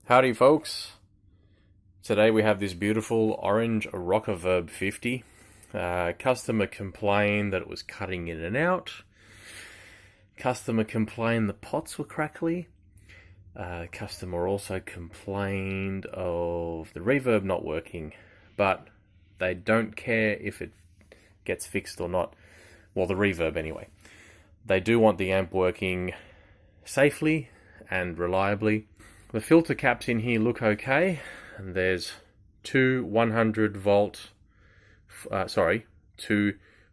Howdy folks, today we have this beautiful orange RockerVerb 50. Customer complained that it was cutting in and out. Customer complained the pots were crackly. Customer also complained of the reverb not working, but they don't care if it gets fixed or not. Well, the reverb anyway. They do want the amp working safely and reliably. The filter caps in here look okay, and there's two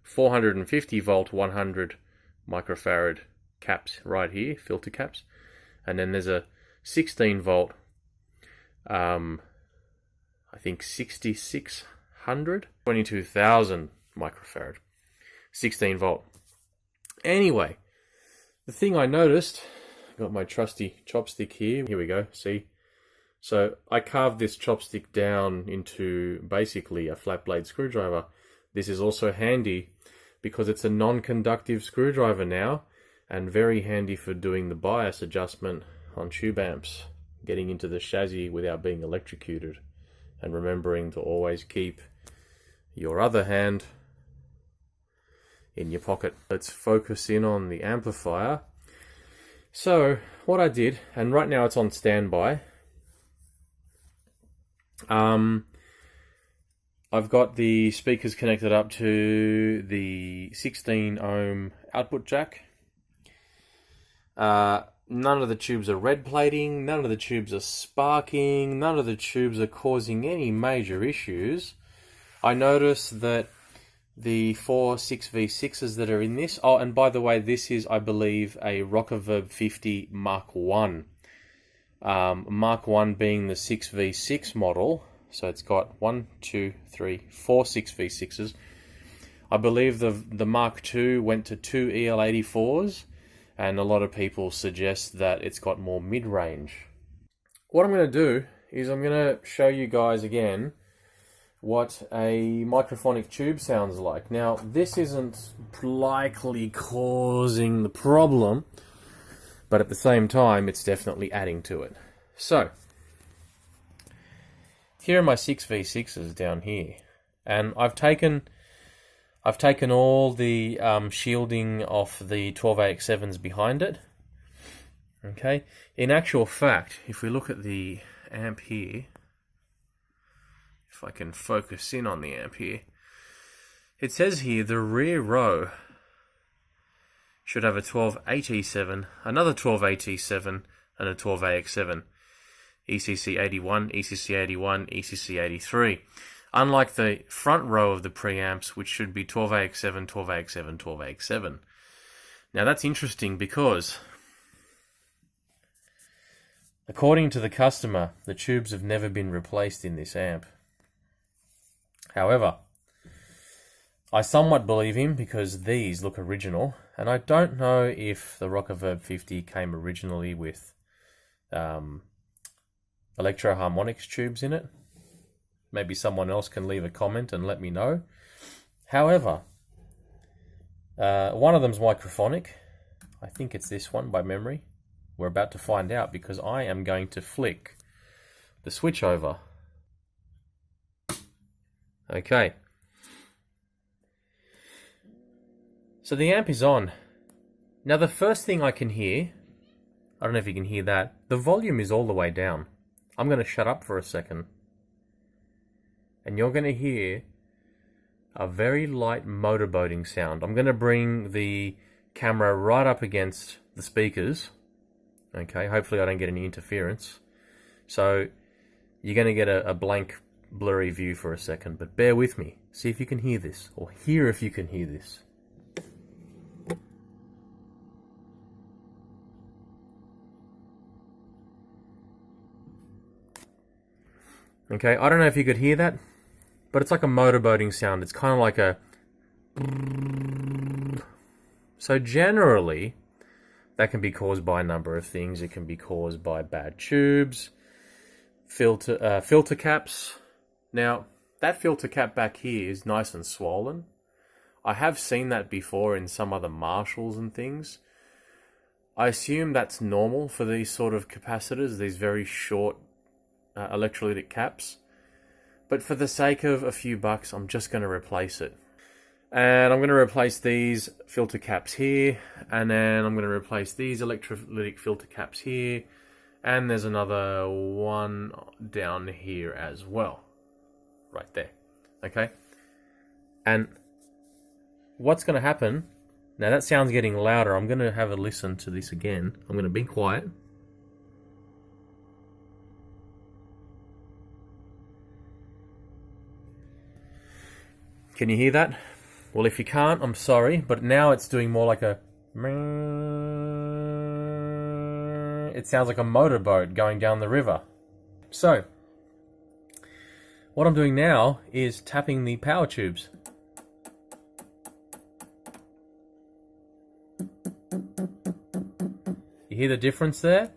450 volt 100 microfarad caps right here, filter caps, and then there's a 16 volt, I think 6600, 22,000 microfarad, 16 volt. Anyway, the thing I noticed, got my trusty chopstick here. Here we go, see? So I carved this chopstick down into basically a flat blade screwdriver. This is also handy because it's a non-conductive screwdriver now, and very handy for doing the bias adjustment on tube amps, getting into the chassis without being electrocuted, and remembering to always keep your other hand in your pocket. Let's focus in on the amplifier. So what I did, and right now it's on standby, I've got the speakers connected up to the 16 ohm output jack. None of the tubes are red plating, none of the tubes are sparking, none of the tubes are causing any major issues. I noticed that the four 6v6s that are in this, oh, and by the way, this is, I believe, a RockerVerb 50 Mark 1. Mark 1 being the 6v6 model, so it's got 4 6v6s. I believe the Mark 2 went to 2 EL84s, and a lot of people suggest that it's got more mid-range. What I'm going to do is I'm going to show you guys again what a microphonic tube sounds like. Now, this isn't likely causing the problem, but at the same time, it's definitely adding to it. So, here are my 6v6s down here, and I've taken all the shielding off the 12AX7s behind it. Okay, in actual fact, if we look at the amp here, if I can focus in on the amp here, it says here the rear row should have a 12AT7, another 12AT7, and a 12AX7, ECC81, ECC81, ECC83. Unlike the front row of the preamps, which should be 12AX7, 12AX7, 12AX7. Now that's interesting because, according to the customer, the tubes have never been replaced in this amp. However, I somewhat believe him because these look original, and I don't know if the RockerVerb 50 came originally with electro-harmonics tubes in it. Maybe someone else can leave a comment and let me know. However, one of them's microphonic. I think it's this one by memory. We're about to find out because I am going to flick the switch over. Okay. So the amp is on. Now the first thing I can hear, I don't know if you can hear that, the volume is all the way down. I'm going to shut up for a second. And you're going to hear a very light motorboating sound. I'm going to bring the camera right up against the speakers. Okay, hopefully I don't get any interference. So you're going to get a blank, blurry view for a second, but bear with me. See if you can hear this, or hear if you can hear this. Okay, I don't know if you could hear that, but it's like a motorboating sound. It's kind of like a... So generally, that can be caused by a number of things. It can be caused by bad tubes, filter caps. Now, that filter cap back here is nice and swollen. I have seen that before in some other Marshalls and things. I assume that's normal for these sort of capacitors, these very short electrolytic caps. But for the sake of a few bucks, I'm just going to replace it. And I'm going to replace these filter caps here. And then I'm going to replace these electrolytic filter caps here. And there's another one down here as well. Right there. Okay? And what's going to happen... Now that sound's getting louder. I'm going to have a listen to this again. I'm going to be quiet. Can you hear that? Well, if you can't, I'm sorry, but now it's doing more like a... It sounds like a motorboat going down the river. So, what I'm doing now is tapping the power tubes. You hear the difference there?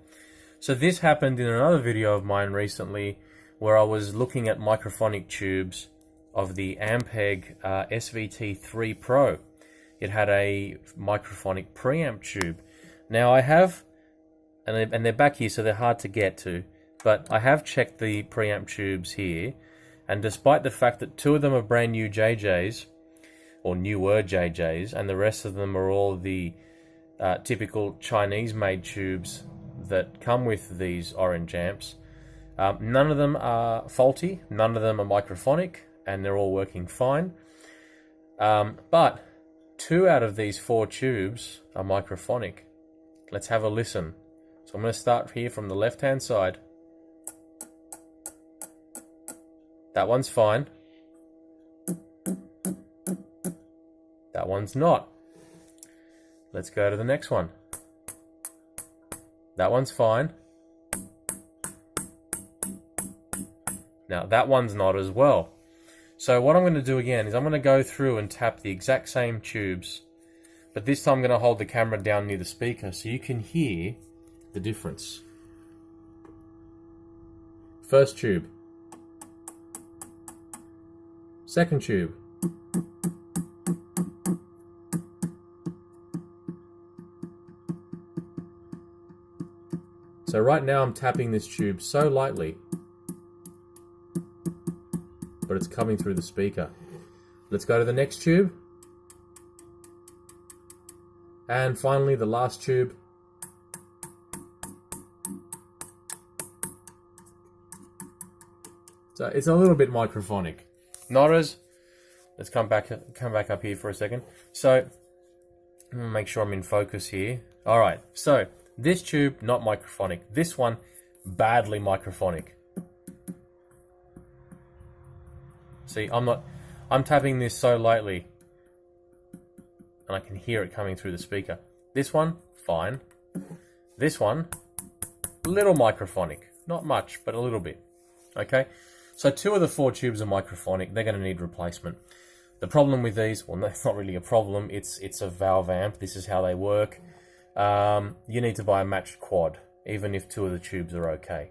So this happened in another video of mine recently where I was looking at microphonic tubes of the Ampeg SVT3 Pro. It had a microphonic preamp tube. Now I have, and they're back here so they're hard to get to, but I have checked the preamp tubes here, and despite the fact that 2 of them are brand new JJs, or newer JJs, and the rest of them are all the typical Chinese-made tubes that come with these orange amps. None of them are faulty, none of them are microphonic, and they're all working fine. But 2 out of these 4 tubes are microphonic. Let's have a listen. So I'm going to start here from the left-hand side. That one's fine. That one's not. Let's go to the next one. That one's fine. Now that one's not as well. So what I'm going to do again is I'm going to go through and tap the exact same tubes, but this time I'm going to hold the camera down near the speaker so you can hear the difference. First tube. Second tube. So right now I'm tapping this tube so lightly, but it's coming through the speaker. Let's go to the next tube. And finally the last tube. So it's a little bit microphonic. Not as... Let's come back up here for a second. So, I'm going to make sure I'm in focus here. Alright, so this tube, not microphonic. This one, badly microphonic. See, I'm tapping this so lightly, and I can hear it coming through the speaker. This one, fine. This one, a little microphonic. Not much, but a little bit. Okay? So 2 of the 4 tubes are microphonic. They're going to need replacement. The problem with these, well, that's not really a problem. It's a valve amp. This is how they work. You need to buy a matched quad, even if 2 of the tubes are okay.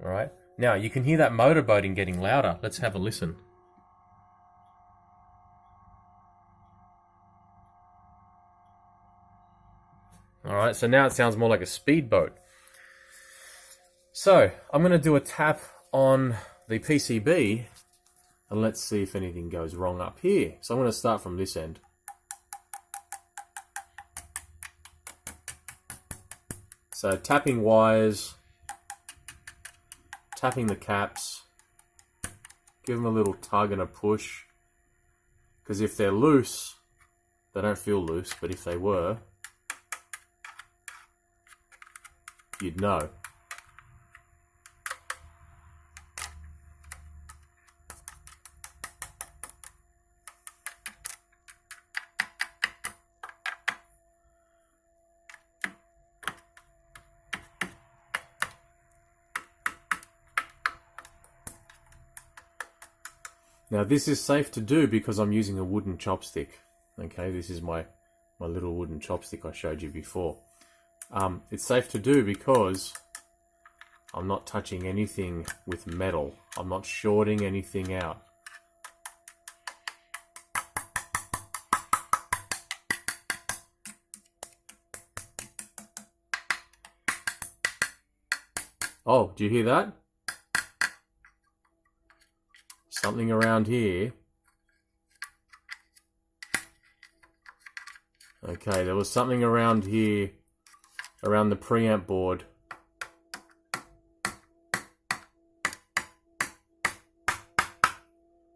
Alright? Now, you can hear that motorboating getting louder. Let's have a listen. Alright, so now it sounds more like a speedboat. So, I'm going to do a tap on the PCB, and let's see if anything goes wrong up here. So I'm going to start from this end. So tapping wires, tapping the caps, give them a little tug and a push, because if they're loose, they don't feel loose, but if they were, you'd know. Now this is safe to do because I'm using a wooden chopstick. Okay, this is my little wooden chopstick I showed you before. It's safe to do because I'm not touching anything with metal. I'm not shorting anything out. Oh, do you hear that? something around here. Okay, there was something around here, around the preamp board.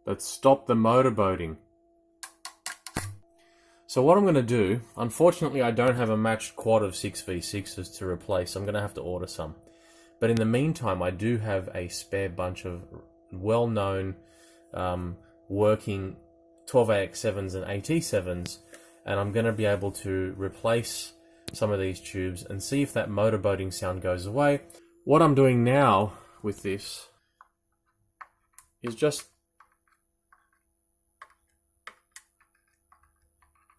That stopped the motorboating. So what I'm going to do, unfortunately I don't have a matched quad of 6v6s to replace, so I'm going to have to order some. But in the meantime, I do have a spare bunch of well-known working 12AX7s and AT7s, and I'm going to be able to replace some of these tubes and see if that motorboating sound goes away. What I'm doing now with this is just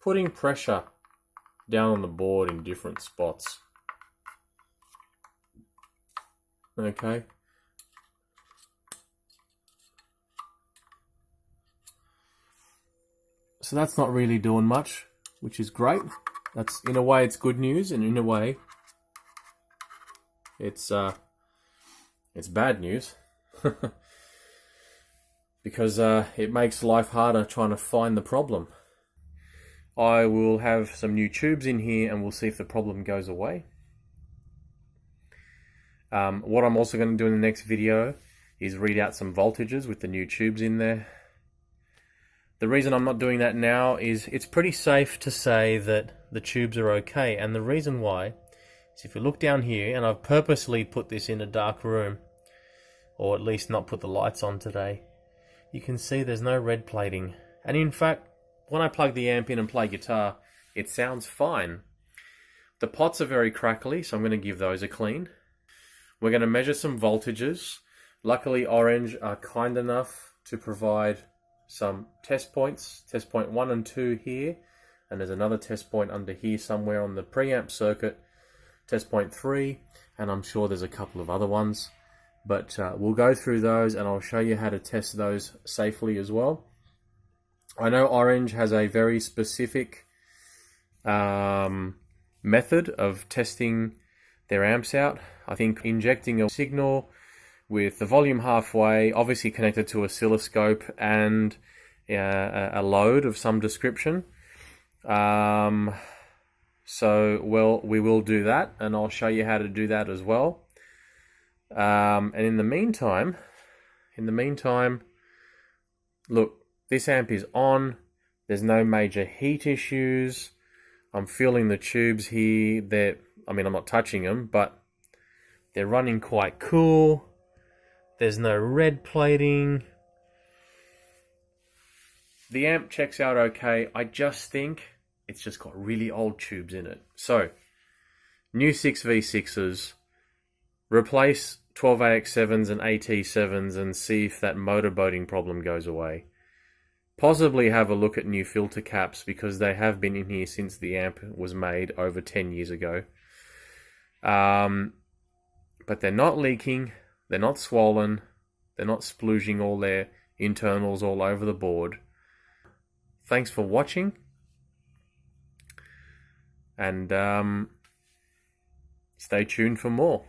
putting pressure down on the board in different spots. Okay. So that's not really doing much, which is great. That's, in a way, it's good news, and in a way, it's bad news. Because it makes life harder trying to find the problem. I will have some new tubes in here and we'll see if the problem goes away. What I'm also going to do in the next video is read out some voltages with the new tubes in there. The reason I'm not doing that now is it's pretty safe to say that the tubes are okay, and the reason why is if you look down here, and I've purposely put this in a dark room, or at least not put the lights on today, you can see there's no red plating. And in fact, when I plug the amp in and play guitar, it sounds fine. The pots are very crackly, so I'm going to give those a clean. We're going to measure some voltages. Luckily, Orange are kind enough to provide some test points. Test point 1 and 2 here, and there's another test point under here somewhere on the preamp circuit. Test point 3, and I'm sure there's a couple of other ones. But we'll go through those, and I'll show you how to test those safely as well. I know Orange has a very specific method of testing their amps out. I think injecting a signal with the volume halfway, obviously connected to an oscilloscope, and a load of some description. So, well, we will do that, and I'll show you how to do that as well. And in the meantime, look, this amp is on. There's no major heat issues. I'm feeling the tubes here. I'm not touching them, but they're running quite cool. There's no red plating. The amp checks out okay. I just think it's just got really old tubes in it. So, new 6v6s. Replace 12AX7s and AT7s and see if that motorboating problem goes away. Possibly have a look at new filter caps, because they have been in here since the amp was made over 10 years ago. But they're not leaking, they're not swollen, they're not splooging all their internals all over the board. Thanks for watching, and stay tuned for more.